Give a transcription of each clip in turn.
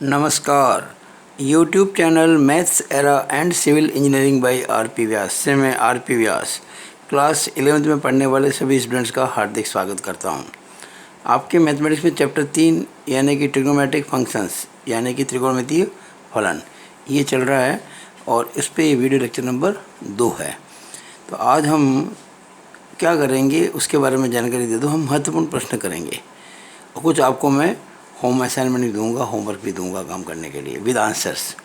नमस्कार। YouTube channel maths era and civil engineering by RP. Vyas से मैं आर.पी. व्यास class 11th में पढ़ने वाले सभी स्टूडेंट्स का हार्दिक स्वागत करता हूं। आपके मैथमेटिक्स में चैप्टर 3 यानी कि ट्रिग्नोमेट्रिक फंक्शंस यानी कि त्रिकोणमितीय फलन ये चल रहा है और इस पर ये वीडियो लेक्चर नंबर 2 है। तो आज हम क्या करेंगे उसके बारे में जानकारी दे दूँ। हम महत्वपूर्ण प्रश्न करेंगे और कुछ आपको मैं होम असाइनमेंट भी दूंगा, होमवर्क भी दूंगा काम करने के लिए विद आंसर्स।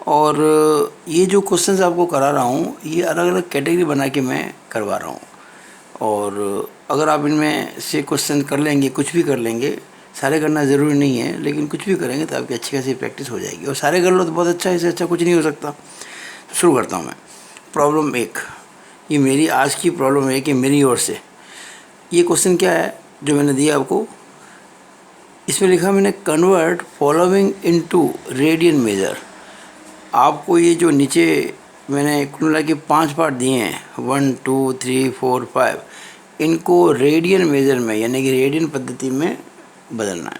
और ये जो क्वेश्चंस आपको करा रहा हूँ ये अलग अलग कैटेगरी बना के मैं करवा रहा हूँ। और अगर आप इनमें से क्वेश्चन कर लेंगे, कुछ भी कर लेंगे, सारे करना ज़रूरी नहीं है, लेकिन कुछ भी करेंगे तो आपकी अच्छी खासी प्रैक्टिस हो जाएगी। और सारे कर लो तो बहुत अच्छा है, इससे अच्छा कुछ नहीं हो सकता। तो शुरू करता हूँ मैं। प्रॉब्लम 1, ये मेरी आज की प्रॉब्लम है कि मेरी ओर से ये क्वेश्चन क्या है जो मैंने दिया आपको। इसमें लिखा मैंने convert following into radian major. आपको ये जो नीचे मैंने कुल मिला के 5 पार्ट दिए हैं 1 2 3 4 5, इनको रेडियन मेजर में यानी कि रेडियन पद्धति में बदलना है।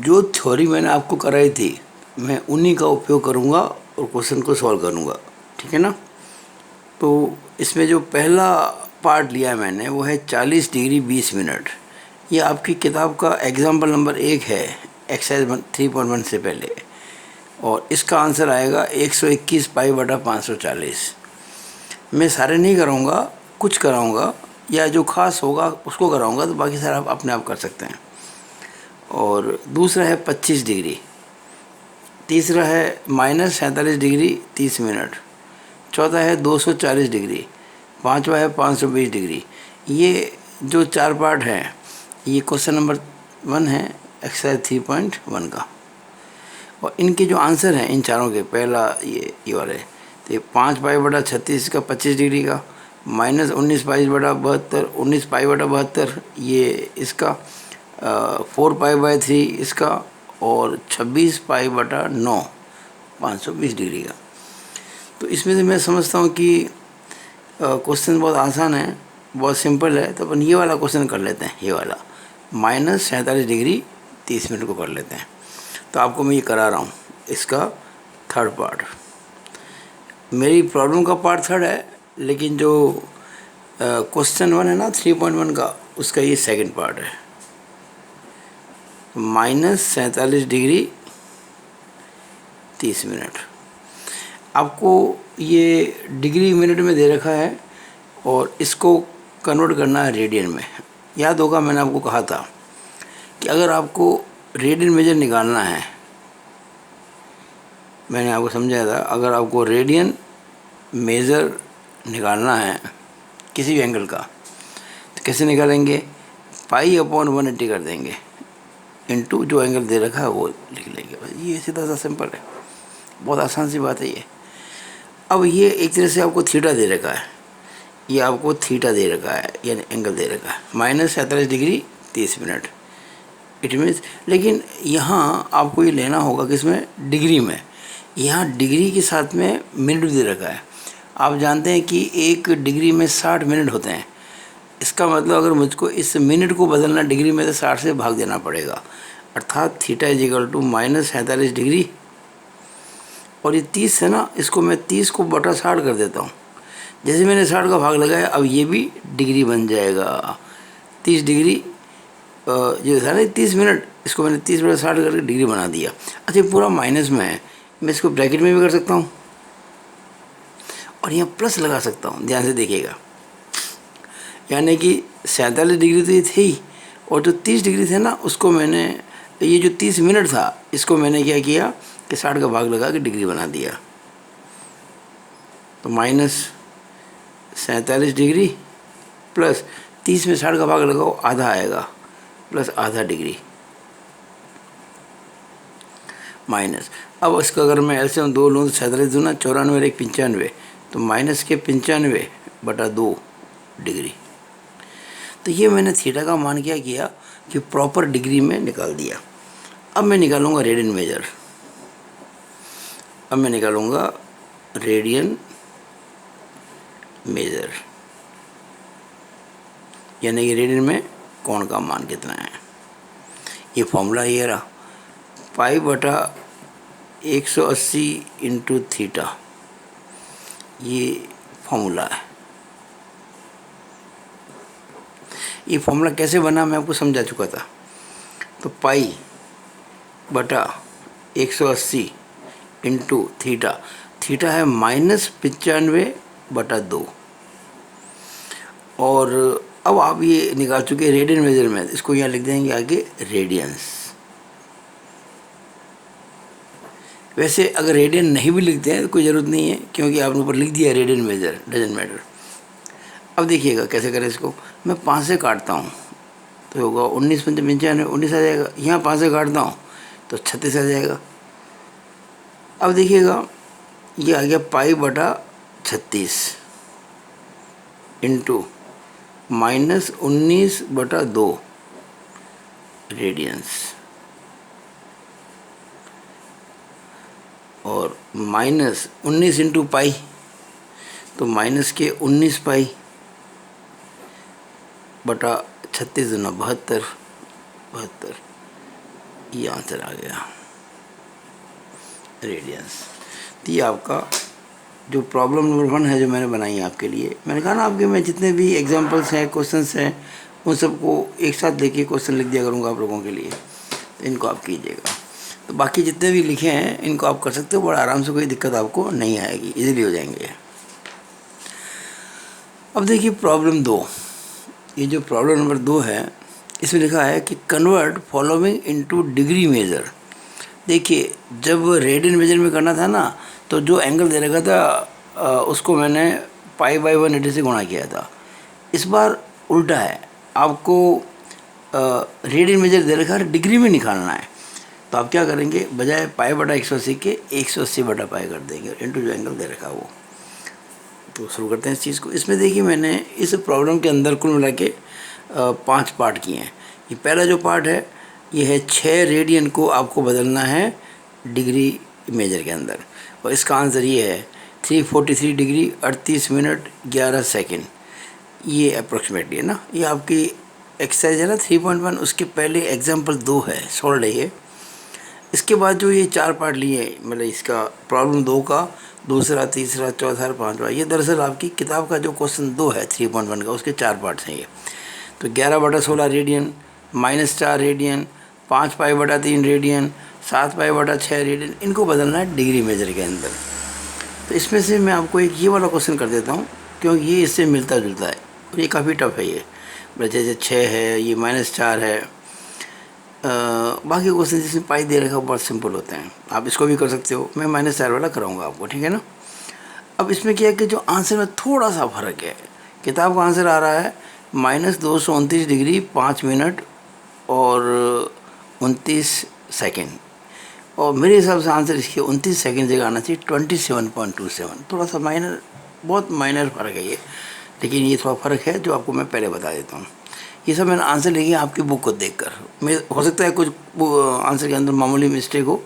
जो थ्योरी मैंने आपको कराई थी मैं उन्हीं का उपयोग करूँगा और क्वेश्चन को सॉल्व करूँगा, ठीक है ना। तो इसमें जो पहला पार्ट लिया मैंने वो है 40 डिग्री 20 मिनट। ये आपकी किताब का एग्जाम्पल नंबर 1 है, एक्सरसाइज 3.1 से पहले। और इसका आंसर आएगा 121 पाई बटा 540। मैं सारे नहीं कराऊंगा, कुछ कराऊंगा या जो खास होगा उसको कराऊंगा, तो बाकी सारा आप अपने आप कर सकते हैं। और दूसरा है 25 डिग्री, तीसरा है -47 डिग्री 30 मिनट, चौथा है 240 डिग्री, पाँचवा है 520 डिग्री। ये जो 4 पार्ट हैं ये क्वेश्चन नंबर 1 है एक्सरसाइज 3.1 का। और इनके जो आंसर हैं इन चारों के, पहला ये वाले, तो ये 5 पाई बटा 36 का 25 डिग्री का, -19 पाई बटा 72, 19 पाई बटा 72 ये इसका, 4 पाई बाई 3 इसका, और 26 पाई बटा 9 520 डिग्री का। तो इसमें से मैं समझता हूँ कि क्वेश्चन बहुत आसान है, बहुत सिंपल है। तो अपन ये वाला क्वेश्चन कर लेते हैं, ये वाला -47 डिग्री 30 मिनट को कर लेते हैं। तो आपको मैं ये करा रहा हूँ इसका थर्ड पार्ट। मेरी प्रॉब्लम का पार्ट थर्ड है, लेकिन जो क्वेश्चन 1 है ना 3.1 का, उसका ये सेकंड पार्ट है। -47 डिग्री 30 मिनट। आपको ये डिग्री मिनट में दे रखा है और इसको कन्वर्ट करना है रेडियन में। याद होगा मैंने आपको कहा था कि अगर आपको रेडियन मेजर निकालना है, मैंने आपको समझाया था, अगर आपको रेडियन मेजर निकालना है किसी भी एंगल का तो कैसे निकालेंगे, π/180 कर देंगे, इनटू जो एंगल दे रखा है वो लिख लेंगे। बस ये सीधा सा सिंपल है, बहुत आसान सी बात है ये। अब ये एक तरह से आपको थीटा दे रखा है, ये आपको थीटा दे रखा है यानी एंगल दे रखा है -47 डिग्री 30 मिनट। इट मीन्स, लेकिन यहाँ आपको ये लेना होगा किसमें, डिग्री में। यहाँ डिग्री के साथ में मिनट भी दे रखा है। आप जानते हैं कि 1 डिग्री में 60 मिनट होते हैं। इसका मतलब अगर मुझको इस मिनट को बदलना डिग्री में तो 60 से भाग देना पड़ेगा, अर्थात थीटा = -47 डिग्री। और ये 30 है ना, इसको मैं 30 को बटा 60 कर देता हूँ। जैसे मैंने 60 का भाग लगाया, अब ये भी डिग्री बन जाएगा। 30 डिग्री जो था ना 30 मिनट, इसको मैंने 30 बटा 60 करके डिग्री बना दिया। अच्छा, पूरा माइनस में है, मैं इसको ब्रैकेट में भी कर सकता हूँ और यहाँ प्लस लगा सकता हूँ। ध्यान से देखिएगा, यानी कि 47 डिग्री तो ये थी, और जो 30 डिग्री थे ना उसको मैंने, ये जो 30 मिनट था इसको मैंने क्या किया कि 60 का भाग लगा के डिग्री बना दिया। तो -47 डिग्री प्लस 30 में 60 का भाग लगाओ, आधा आएगा, प्लस आधा डिग्री माइनस। अब इसका अगर मैं एलसीएम 2 लूँ तो 47 दूना 94 और 1 95, तो -95/2 डिग्री। तो ये मैंने थीटा का मान क्या किया कि प्रॉपर डिग्री में निकाल दिया। अब मैं निकालूंगा रेडियन मेजर। अब मैं निकालूंगा रेडियन मेजर, यानी कि रेडियन में कोण का मान कितना है। ये फॉर्मूला ये रहा, पाई बटा 180 इंटू थीटा, ये फॉर्मूला है। ये फॉर्मूला कैसे बना मैं आपको समझा चुका था। तो पाई बटा 180 इंटू थीटा, थीटा है -95/2। और अब आप ये निकाल चुके रेडियन मेजर में, इसको यहाँ लिख देंगे आगे रेडियंस। वैसे अगर रेडियन नहीं भी लिखते हैं तो कोई ज़रूरत नहीं है, क्योंकि आपने ऊपर लिख दिया रेडियन मेजर, डजंट मैटर। अब देखिएगा कैसे करें इसको। मैं 5 से काटता हूँ तो होगा 19 पंचे 95, 19 आ जाएगा। यहाँ 5 से काटता हूँ तो 36 आ जाएगा। अब देखिएगा ये आ गया पाई बटा 36 इंटू -19/2 रेडियंस, और -19 इंटू पाई, तो माइनस के 19 पाई बटा 36 दूना 72, ये आंसर आ गया रेडियंस। तो ये आपका जो प्रॉब्लम नंबर 1 है जो मैंने बनाई है आपके लिए। मैंने कहा ना आपके मैं जितने भी एग्जांपल्स हैं, क्वेश्चंस हैं, उन सबको एक साथ लेके क्वेश्चन लिख दिया करूँगा आप लोगों के लिए। तो इनको आप कीजिएगा। तो बाकी जितने भी लिखे हैं इनको आप कर सकते हो बड़ा आराम से, कोई दिक्कत आपको नहीं आएगी, इजीली हो जाएंगे। अब देखिए प्रॉब्लम 2। ये जो प्रॉब्लम नंबर 2 है इसमें लिखा है कि convert following into degree measure. देखिए जब रेडियन मेजर में करना था ना, तो जो एंगल दे रखा था उसको मैंने पाई बाई 180 से गुणा किया था। इस बार उल्टा है, आपको रेडियन मेजर दे रखा है, डिग्री में निकालना है। तो आप क्या करेंगे, बजाय पाई बटा 180 के 180 बटा पाई कर देंगे, इनटू जो एंगल दे रखा है वो। तो शुरू करते हैं इस चीज़ को। इसमें देखिए मैंने इस प्रॉब्लम के अंदर कुल मिला के 5 पार्ट किए हैं। ये पहला जो पार्ट है ये है 6 रेडियन को आपको बदलना है डिग्री मेजर के अंदर, और इसका आंसर ये है 343 डिग्री 38 मिनट 11 सेकेंड। ये अप्रोक्सीमेटली है ना। ये आपकी एक्सरसाइज है ना 3.1, उसके पहले एग्जाम्पल 2 है, सॉल्व है ये। इसके बाद जो ये 4 पार्ट लिए, मतलब इसका प्रॉब्लम 2 का दूसरा, तीसरा, चौथा, पाँचवा, ये दरअसल आपकी किताब का जो क्वेश्चन 2 है 3.1 का, उसके 4 पार्ट्स हैं ये। तो 11/16 रेडियन, -4 रेडियन, 5 पाई बटा 3 रेडियन, 7 पाई बटा 6 रेडियन, इनको बदलना है डिग्री मेजर के अंदर। तो इसमें से मैं आपको एक ये वाला क्वेश्चन कर देता हूँ, क्योंकि ये इससे मिलता जुलता है और ये काफ़ी टफ है। ये जैसे 6 है, ये -4 है। बाकी क्वेश्चन जिसमें पाई दे रखा बहुत सिंपल होते हैं, आप इसको भी कर सकते हो। मैं -4 वाला कराऊंगा आपको, ठीक है ना। अब इसमें क्या है कि जो आंसर में थोड़ा सा फ़र्क है, किताब का आंसर आ रहा है -229 डिग्री 5 मिनट और 29 सेकेंड, और मेरे हिसाब से आंसर इसके 29 सेकेंड जगह आना चाहिए 27.27। थोड़ा सा माइनर, बहुत माइनर फ़र्क है ये, लेकिन ये थोड़ा फ़र्क है जो आपको मैं पहले बता देता हूँ। ये सब मैंने आंसर लिखे आपकी बुक को देखकर। मैं हो सकता है कुछ आंसर के अंदर मामूली मिस्टेक हो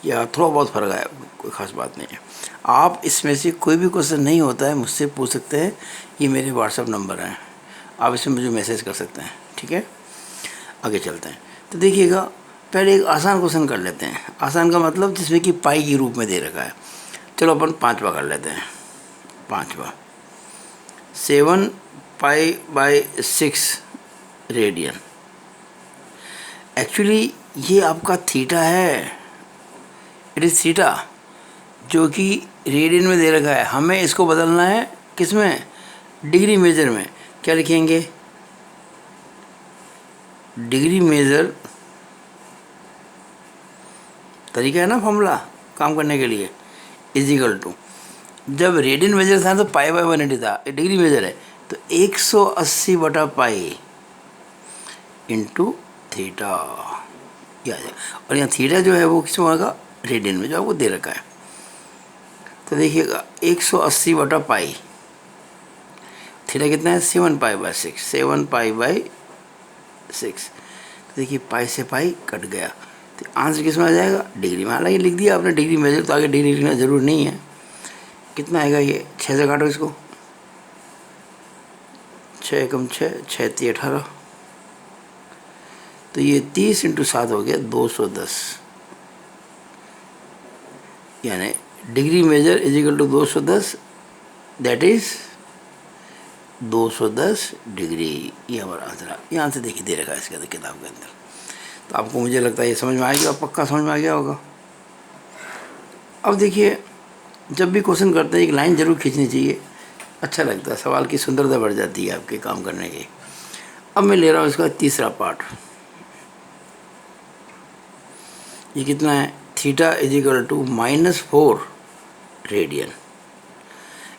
या थोड़ा बहुत फ़र्क आया, कोई ख़ास बात नहीं है। आप इसमें से कोई भी क्वेश्चन नहीं होता है मुझसे पूछ सकते हैं, ये मेरे व्हाट्सएप नंबर हैं, आप इसमें मुझे मैसेज कर सकते हैं, ठीक है। आगे चलते हैं। तो देखिएगा पहले एक आसान क्वेश्चन कर लेते हैं। आसान का मतलब जिसमें कि पाई के रूप में दे रखा है। चलो अपन 5वां कर लेते हैं। 5वां 7 पाई बाई 6 रेडियन। एक्चुअली ये आपका थीटा है, इट इज़ थीटा, जो कि रेडियन में दे रखा है। हमें इसको बदलना है किस में, डिग्री मेजर में। क्या लिखेंगे, डिग्री मेजर, तरीका है ना फॉर्मूला काम करने के लिए, इजिकल टू, जब रेडियन मेजर था तो पाई बाई 180 था, डिग्री मेजर है तो 180 बटा पाई इंटू थीटा, ये आ जाएगा। और यहाँ थीटा जो है वो किस में होगा, रेडियन में, जो आपको दे रखा है। तो देखिएगा 180 बटा पाई, थीटा कितना है 7 पाई बाई 6, 7 पाई बाई 6। तो देखिए पाई से पाई कट गया, तो आंसर किस में आ जाएगा, डिग्री में। हालांकि लिख दिया आपने डिग्री मेजर, तो आगे डिग्री लिखना जरूर नहीं है। कितना आएगा ये, 6 से काटो इसको, 6 कम 6, 6 × 18, तो ये 30 × 7 हो गया 210। यानी degree measure is equal to 210, that is 210 degree. ये हमारा आंसर है। ये आंसर देखिए दे रखा है इसके अंदर, किताब के अंदर। तो आपको मुझे लगता है ये समझ में आ गया, पक्का समझ में आ गया होगा। अब देखिए, जब भी क्वेश्चन करते हैं एक लाइन जरूर खींचनी चाहिए, अच्छा लगता है, सवाल की सुंदरता बढ़ जाती है आपके काम करने की। अब मैं ले रहा हूँ इसका तीसरा पार्ट। ये कितना है, theta is equal to -4 radian.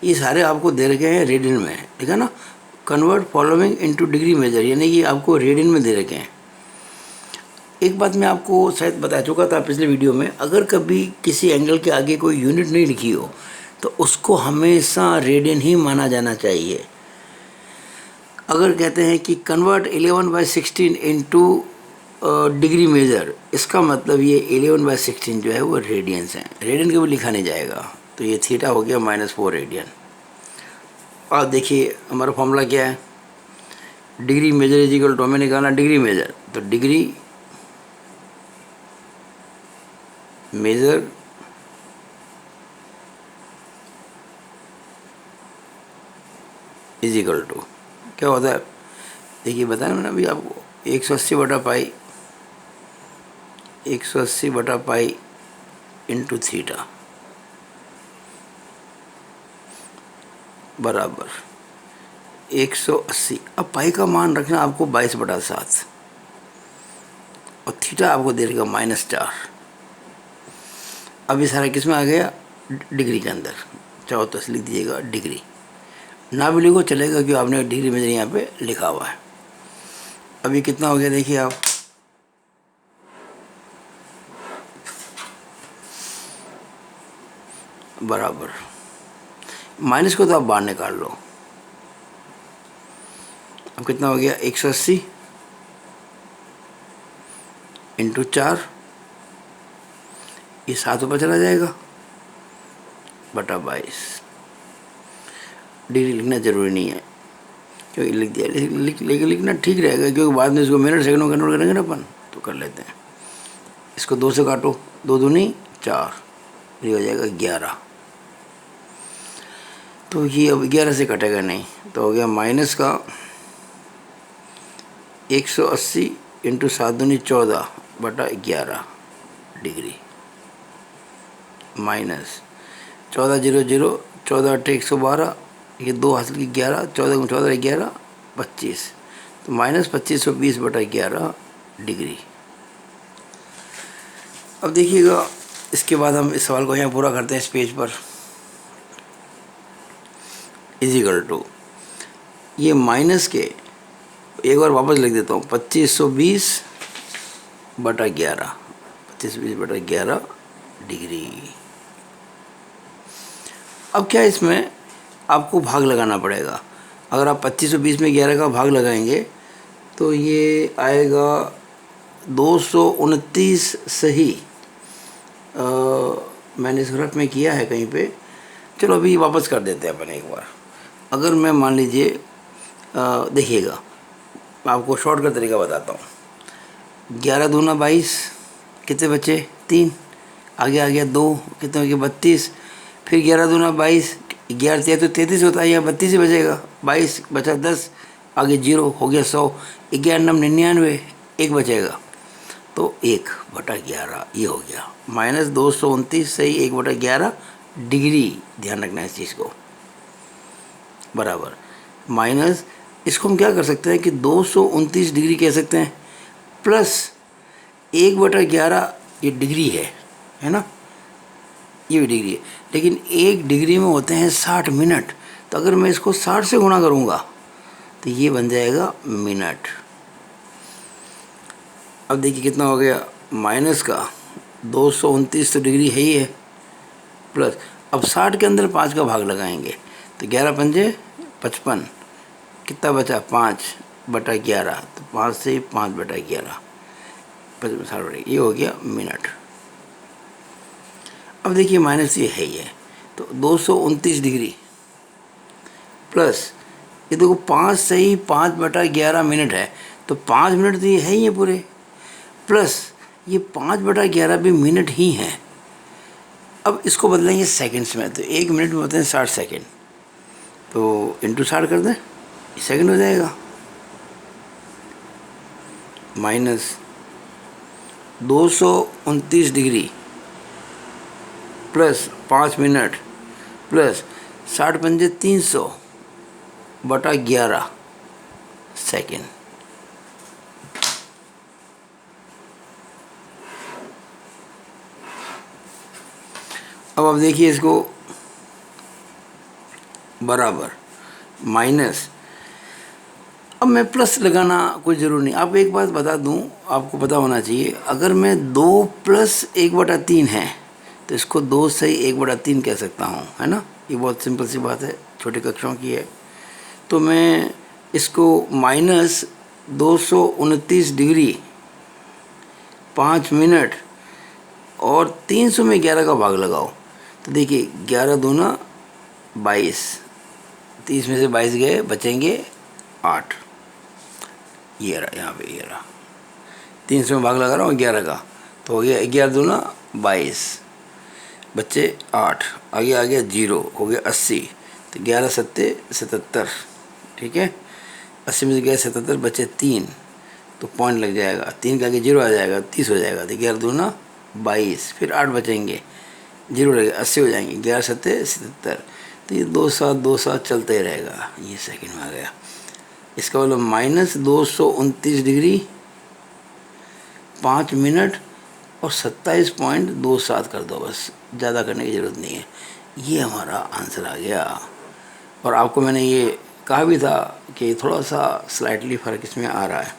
ये सारे आपको दे रखे हैं रेडियन में, ठीक है ना। Convert following into degree measure, यानी कि आपको रेडियन में दे रखे हैं। एक बात मैं आपको शायद बता चुका था पिछले वीडियो में, अगर कभी किसी एंगल के आगे कोई यूनिट नहीं लिखी हो तो उसको हमेशा रेडियन ही माना जाना चाहिए। अगर कहते हैं कि कन्वर्ट 11/16 इनटू डिग्री मेजर, इसका मतलब ये 11/16 जो है वो रेडियंस है, रेडियन के भी लिखा नहीं जाएगा। तो ये थीटा हो गया -4 रेडियन। और देखिए हमारा फॉर्मूला क्या है, degree measure is equal to, हमें निकालना डिग्री मेजर, तो degree measure is equal to क्या होता है, देखिए बताया मैंने अभी आपको, 180/पाई इंटू थीटा बराबर 180। अब पाई का मान रखना आपको 22/7 और थीटा आपको दे देगा -4। अब ये सारा किस में आ गया, डिग्री के अंदर। चाहो तो लिख दीजिएगा डिग्री, ना भी लिखो चलेगा क्योंकि आपने डिग्री मेजर यहाँ पे लिखा हुआ है। अब ये कितना हो गया देखिए आप, बराबर, माइनस को तो आप बाहर निकाल लो। अब कितना हो गया, 180 इंटू 4, ये 7 ऊपर चला जाएगा बटा 22। डिग्री लिखना जरूरी नहीं है क्योंकि लिख दिया, लेकिन लिखना ठीक रहेगा क्योंकि बाद में इसको मिनट सेकंड में कन्वर्ट करेंगे ना अपन, तो कर लेते हैं। इसको 2 से काटो, 2 दूनी 4, ये हो जाएगा 11। तो ये अब 11 से कटेगा नहीं, तो हो गया माइनस का 180 इंटू 7 दूनी 14 बटा 11 डिग्री, माइनस 14 0 0, 14 8 112, ये 2 हासिल की 11, 14 14 11 25, तो -2520 बटा 11 डिग्री। अब देखिएगा, इसके बाद हम इस सवाल को यहाँ पूरा करते हैं इस पेज पर। इजिकल टू, ये माइनस के एक बार वापस लिख देता हूँ, 2520 बटा 11, 2520 बटा 11 डिग्री। अब क्या इसमें आपको भाग लगाना पड़ेगा। अगर आप 2520 में 11 का भाग लगाएंगे तो ये आएगा 229 सही। मैंने इस रफ में किया है कहीं पे, चलो अभी वापस कर देते हैं अपन एक बार। अगर मैं मान लीजिए, देखिएगा आपको शॉर्टकट तरीका बताता हूँ। 11 दूना 22, कितने बचे 3, आगे आ गया 2, कितने हो गए 32, फिर 11 दूना 22, 11 3 तो 33 होता है, यहाँ 32 ही बचेगा, 22 बचा 10, आगे 0 हो गया 100, 11 9 99, 1 बचेगा, तो 1 बटा 11 ये हो गया, -229 सही 1 बटा 11 डिग्री। ध्यान रखना इस चीज़ को, बराबर माइनस, इसको हम क्या कर सकते हैं कि 229 डिग्री कह सकते हैं, प्लस 1 बटा 11 ये डिग्री है ना, ये भी डिग्री है, लेकिन 1 डिग्री में होते हैं 60 मिनट, तो अगर मैं इसको 60 से गुणा करूँगा तो ये बन जाएगा मिनट। अब देखिए कितना हो गया, माइनस का 229 तो डिग्री है ही है, प्लस अब 60 के अंदर 5 का भाग लगाएंगे तो 11 पंजे 55, कितना बचा 5 बटा 11, तो 5 से 5 बटा 11 60, ये हो गया मिनट। अब देखिए माइनस ये है ही है, तो 229 डिग्री प्लस ये देखो 5 सही 5 बटा 11 मिनट है, तो 5 मिनट तो ये है ही है पूरे, प्लस ये 5 बटा 11 भी मिनट ही है, अब इसको बदलेंगे सेकंड्स में, तो 1 मिनट में होते हैं 60 सेकंड, तो इंटू 60 कर दें, सेकंड हो जाएगा। Minus 229 degree plus 5 minute plus 60 पंजे 300 बटा 11 सेकेंड। अब आप देखिए इसको, बराबर माइनस, अब मैं प्लस लगाना कोई ज़रूरी नहीं। आपको एक बात बता दूं, आपको पता होना चाहिए, अगर मैं 2 प्लस 1/3 है तो इसको 2 से 1/3 कह सकता हूं, है ना। ये बहुत सिंपल सी बात है, छोटे कक्षों की है। तो मैं इसको माइनस 229 डिग्री 5 मिनट और 300 में 11 का भाग लगाओ, तो देखिए 11 दूना 22, 30 में से 22 गए, बचेंगे 8। ये रहा, यहाँ पे ये रहा, 300 में भाग लगा रहा हूँ 11 का, तो हो गया 11 दूना 22, बच्चे 8, आगे आ गया 0, हो गया 80, तो 11 सत्ते 77, ठीक है। 80 में से गया 77, बच्चे 3, तो पॉइंट लग जाएगा, 3 का आगे 0 आ जाएगा, 30 हो जाएगा, तो 11 दूना 22, फिर 8 बचेंगे, 0 लगेगा, 80 हो जाएंगे, 11 सत्ते 77, तो ये 2 7 2 7 चलते ही रहेगा। ये सेकंड में आ गया। इसका मतलब माइनस 229 डिग्री 5 मिनट और 27.27 कर दो, बस ज़्यादा करने की ज़रूरत नहीं है। ये हमारा आंसर आ गया। और आपको मैंने ये कहा भी था कि थोड़ा सा स्लाइटली फ़र्क इसमें आ रहा है।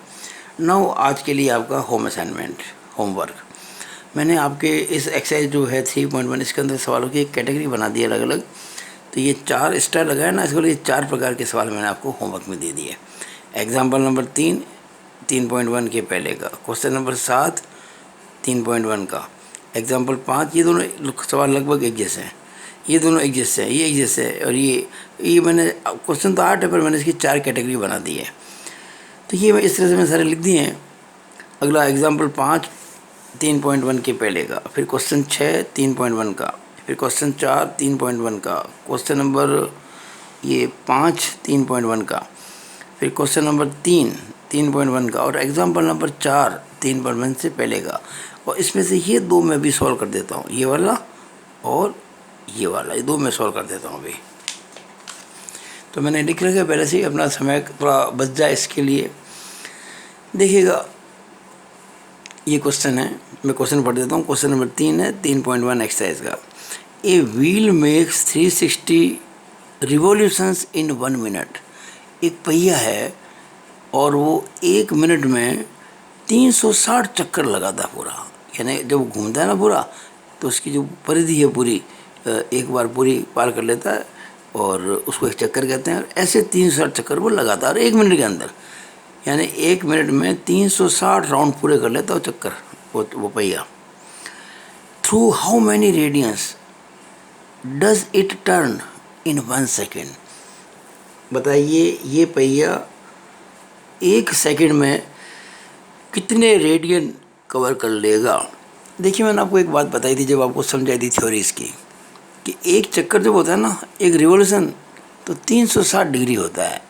नाउ आज के लिए आपका होम असाइनमेंट, होमवर्क, मैंने आपके इस एक्सरसाइज जो है 3.1 इसके अंदर सवालों की एक कैटेगरी बना दी अलग अलग। तो ये 4 स्टार लगाए ना, इसके लिए 4 प्रकार के सवाल मैंने आपको होमवर्क में दे दिए। एग्जाम्पल नंबर 3 3.1 के पहले का, क्वेश्चन नंबर 7 3.1 का, एग्जाम्पल 5, ये दोनों सवाल लगभग एक जैसे हैं, ये दोनों एक जैसे हैं, ये एक जैसे है, और ये मैंने क्वेश्चन तो 8 है पर मैंने इसकी 4 कैटेगरी बना दी है। तो ये इस तरह से मैंने सारे लिख दिए हैं। अगला एग्जाम्पल 5 3.1 के पहले का, फिर क्वेश्चन 6 3.1 का, फिर क्वेश्चन 4 3.1 का, क्वेश्चन नंबर ये 5 3.1 का, फिर क्वेश्चन नंबर 3 3.1 का, और एग्जाम्पल नंबर 4 3.1 से पहले का। और इसमें से ये 2 मैं भी सॉल्व कर देता हूँ, ये वाला और ये वाला, ये 2 मैं सॉल्व कर देता हूँ अभी। तो मैंने लिख रखा पहले से ही, अपना समय थोड़ा बच जाए इसके लिए। देखिएगा ये क्वेश्चन है, मैं क्वेश्चन पढ़ देता हूँ। क्वेश्चन नंबर 3 है 3.1 एक्सरसाइज का। A wheel makes 360 revolutions in 1 minute. एक पहिया है और वो 1 मिनट में 360 चक्कर लगाता पूरा, यानी जब घूमता है ना पूरा, तो उसकी जो परिधि है पूरी एक बार पूरी पार कर लेता है, और उसको एक चक्कर कहते हैं। ऐसे 360 चक्कर वो लगातार 1 मिनट के अंदर, यानी 1 मिनट में 360 राउंड पूरे कर लेता है चक्कर वो पहिया। Through how many radians does it turn in 1 second. बताइए ये पहिया 1 सेकेंड में कितने रेडियन कवर कर लेगा। देखिए मैंने आपको एक बात बताई थी जब आपको समझाई थी थ्योरी इसकी, कि एक चक्कर जब होता है ना, एक रिवॉल्यूशन, तो 360 डिग्री होता है,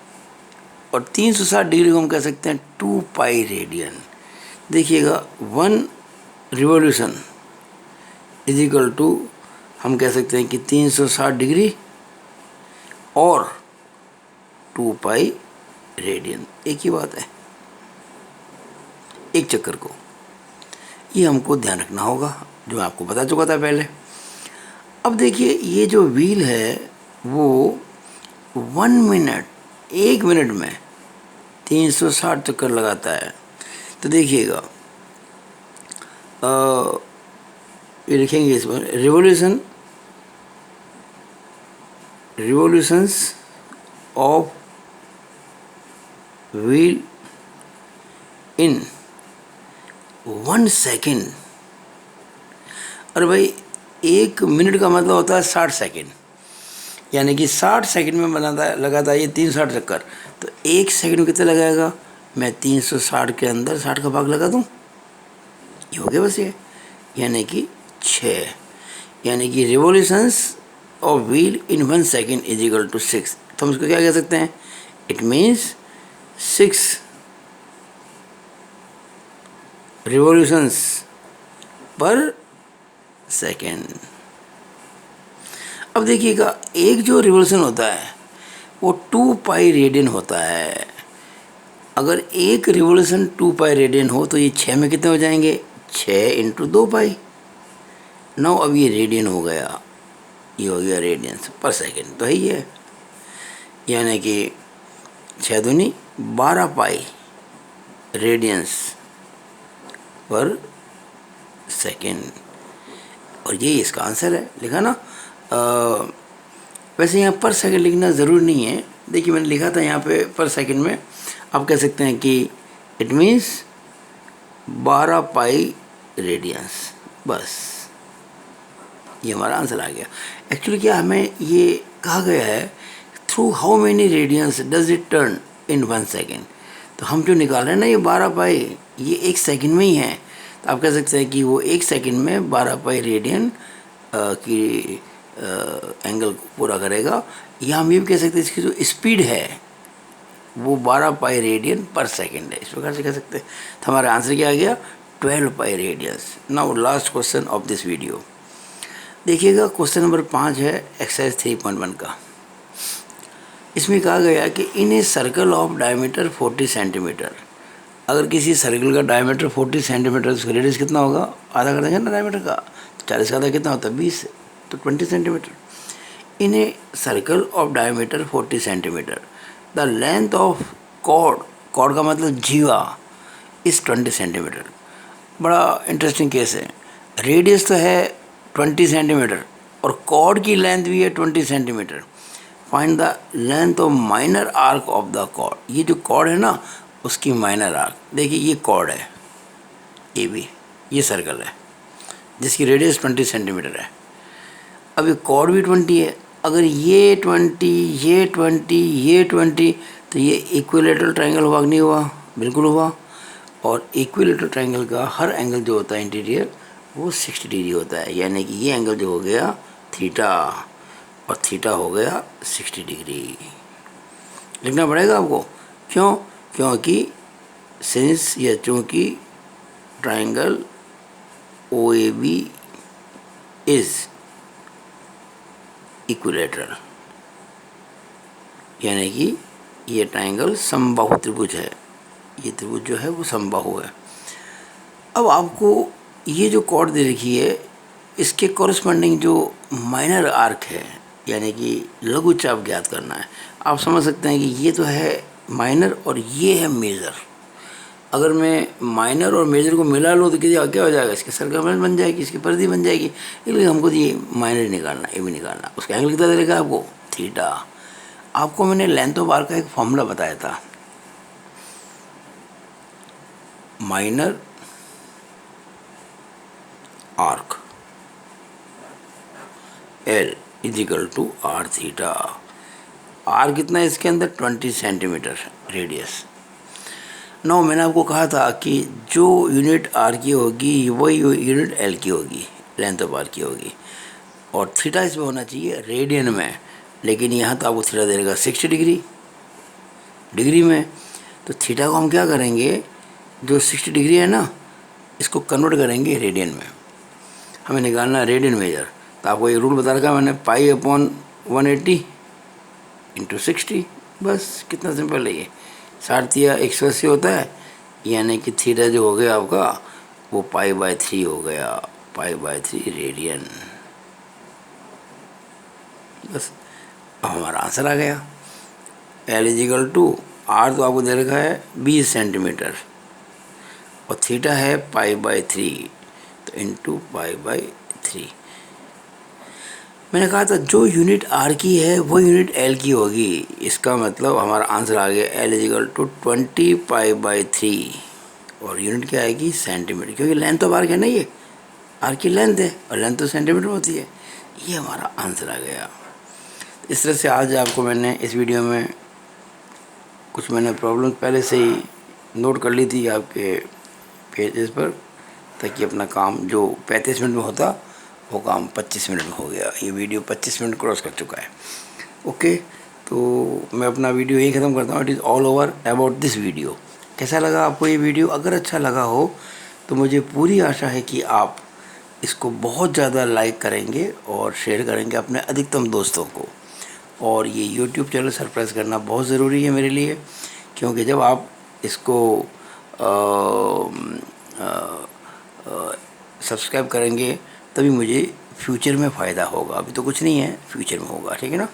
और 360 डिग्री को हम कह सकते हैं 2 पाई रेडियन। देखिएगा 1 रिवॉल्यूशन इज इक्वल टू, हम कह सकते हैं कि 360 डिग्री और 2 पाई रेडियन, एक ही बात है एक चक्कर को। ये हमको ध्यान रखना होगा, जो मैं आपको बता चुका था पहले। अब देखिए ये जो व्हील है वो 1 मिनट, 1 मिनट में 360 चक्कर लगाता है। तो देखिएगा ये लिखेंगे इस पर, revolutions of wheel in 1 second. अरे भाई 1 मिनट का मतलब होता है 60 सेकेंड, यानी कि 60 सेकेंड में लगाता है ये 360 चक्कर। तो 1 सेकेंड में कितना लगाएगा, मैं 360 के अंदर 60 का भाग लगा दूँ, ये हो गया बस ये, यानी कि 6। यानी कि revolutions of wheel in 1 second is equal to 6। तो हम इसको क्या कह सकते हैं? It means 6 revolutions per second. अब देखिएगा, एक जो रिवोल्यूशन होता है वो 2 पाई रेडियन होता है। अगर एक रिवोल्यूशन 2 पाई रेडियन हो तो ये 6 में कितने हो जाएंगे? 6 इंटू 2 पाई। नौ अब ये रेडियन हो गया, ये हो गया रेडियंस पर सेकेंड, तो है ही है। यानी कि 6 दूनी 12 पाई रेडियंस पर सेकेंड, और ये इसका आंसर है। लिखा ना? वैसे यहाँ पर सेकेंड लिखना ज़रूरी नहीं है। देखिए मैंने लिखा था यहाँ पे पर सेकेंड में, आप कह सकते हैं कि इट मीन्स 12 पाई रेडियंस, बस ये हमारा आंसर आ गया। एक्चुअली क्या हमें ये कहा गया है, through how many radians does it turn in 1 second. तो हम जो निकाल रहे हैं ना ये 12 पाई, ये 1 सेकेंड में ही है। तो आप कह सकते हैं कि वो 1 सेकेंड में 12 पाई रेडियन की एंगल को पूरा करेगा। या हम ये भी कह सकते हैं इसकी जो स्पीड है वो 12 पाई रेडियन पर सेकेंड है, इस प्रकार से कह सकते हैं। तो हमारा आंसर क्या आ गया? 12 pi radians. Now last question of this video देखिएगा, क्वेश्चन नंबर 5 है एक्सरसाइज 3.1 का। इसमें कहा गया कि in a circle of diameter 40 centimetre, अगर किसी सर्कल का डायमीटर 40 सेंटीमीटर, उसका रेडियस कितना होगा? आधा कर देंगे ना डायमीटर का, 40 का आधा कितना होता है? 20, तो 20 centimetre. In a circle of diameter 40 centimetre the length of chord, chord का मतलब जीवा, इस 20 सेंटीमीटर। बड़ा इंटरेस्टिंग केस है। रेडियस तो है 20 सेंटीमीटर और कॉर्ड की लेंथ भी है 20 centimetre. Find the length of minor arc of the chord. ये जो कॉर्ड है ना उसकी माइनर आर्क, देखिए ये कॉर्ड है ए बी, ये सर्कल है जिसकी रेडियस 20 सेंटीमीटर है। अब ये कॉर्ड भी 20 है, अगर ये 20 ये 20 ये 20 तो ये इक्विलेटरल ट्रायंगल हुआ कि नहीं हुआ? बिल्कुल हुआ। और इक्विलेटरल ट्रायंगल का हर एंगल जो होता है इंटीरियर वो 60 डिग्री होता है। यानी कि ये एंगल जो हो गया थीटा, और थीटा हो गया 60 डिग्री। लिखना पड़ेगा आपको। क्यों? क्योंकि सिंस या चूँकि triangle O A B is equilateral, यानी कि ये ट्रायंगल समबाहु त्रिभुज है। ये त्रिभुज जो है वो समबाहु है। अब आपको ये जो कॉर्ड दे रखी है इसके कॉरस्पॉन्डिंग जो माइनर आर्क है यानी कि लघु चाप ज्ञात करना है। आप समझ सकते हैं कि ये तो है माइनर और ये है मेजर। अगर मैं माइनर और मेजर को मिला लूँ तो क्या हो जाएगा? इसकी सर्कमफरेंस बन जाएगी, इसकी परिधि बन जाएगी। इसलिए हमको तो ये माइनर निकालना, ये भी निकालना। उसका एंगल कितना दे रखा है आपको? थीटा। आपको मैंने लेंथ ऑफ आर्क का एक फॉर्मूला बताया था, minor arc L is equal to R theta. R कितना है इसके अंदर? 20 सेंटीमीटर रेडियस। नौ मैंने आपको कहा था कि जो यूनिट आर की होगी वही यूनिट एल की होगी, लेंथ ऑफ आर की होगी, और थीटा इसमें होना चाहिए रेडियन में। लेकिन यहाँ तो आपको थीटा दे देगा 60 डिग्री में। तो थीटा को हम क्या करेंगे, जो 60 डिग्री है ना इसको कन्वर्ट करेंगे रेडियन में। हमें निकालना है रेडियन मेजर। तो आपको ये रूल बता रखा मैंने, पाई अपॉन 180 इंटू 60। बस कितना सिंपल है ये। 60 या 180 होता है, यानी कि थीटा जो हो गया आपका वो पाई/3 हो गया, पाई/3 रेडियन। बस अब हमारा आंसर आ गया। L is equal to R तो आपको दे रखा है 20 सेंटीमीटर और थीटा है पाई/3, तो इंटू पाई/3। मैंने कहा था जो यूनिट आर की है वो यूनिट एल की होगी। इसका मतलब हमारा आंसर आ गया एल इज इक्वल टू 20 पाई/3 और यूनिट क्या आएगी? सेंटीमीटर, क्योंकि लेंथ ऑफ आर्क है ना, ये आर की लेंथ है और लेंथ तो सेंटीमीटर होती है। ये हमारा आंसर आ गया। इस तरह से आज आपको मैंने इस वीडियो में कुछ मैंने प्रॉब्लम पहले से ही नोट कर ली थी आपके पेजेस पर, ताकि अपना काम जो 35 मिनट में होता वो काम 25 मिनट में हो गया। ये वीडियो 25 मिनट क्रॉस कर चुका है। ओके, तो मैं अपना वीडियो यही ख़त्म करता हूँ। It is all over about this video. कैसा लगा आपको ये वीडियो? अगर अच्छा लगा हो तो मुझे पूरी आशा है कि आप इसको बहुत ज़्यादा लाइक करेंगे और शेयर करेंगे अपने अधिकतम दोस्तों को। और ये यूट्यूब चैनल सरप्राइज़ करना बहुत ज़रूरी है मेरे लिए, क्योंकि जब आप इसको सब्सक्राइब करेंगे तभी मुझे फ्यूचर में फ़ायदा होगा। अभी तो कुछ नहीं है, फ्यूचर में होगा, ठीक है ना।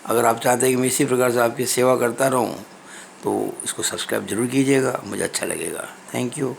अगर आप चाहते हैं कि मैं इसी प्रकार से आपकी सेवा करता रहूं तो इसको सब्सक्राइब ज़रूर कीजिएगा, मुझे अच्छा लगेगा। Thank you.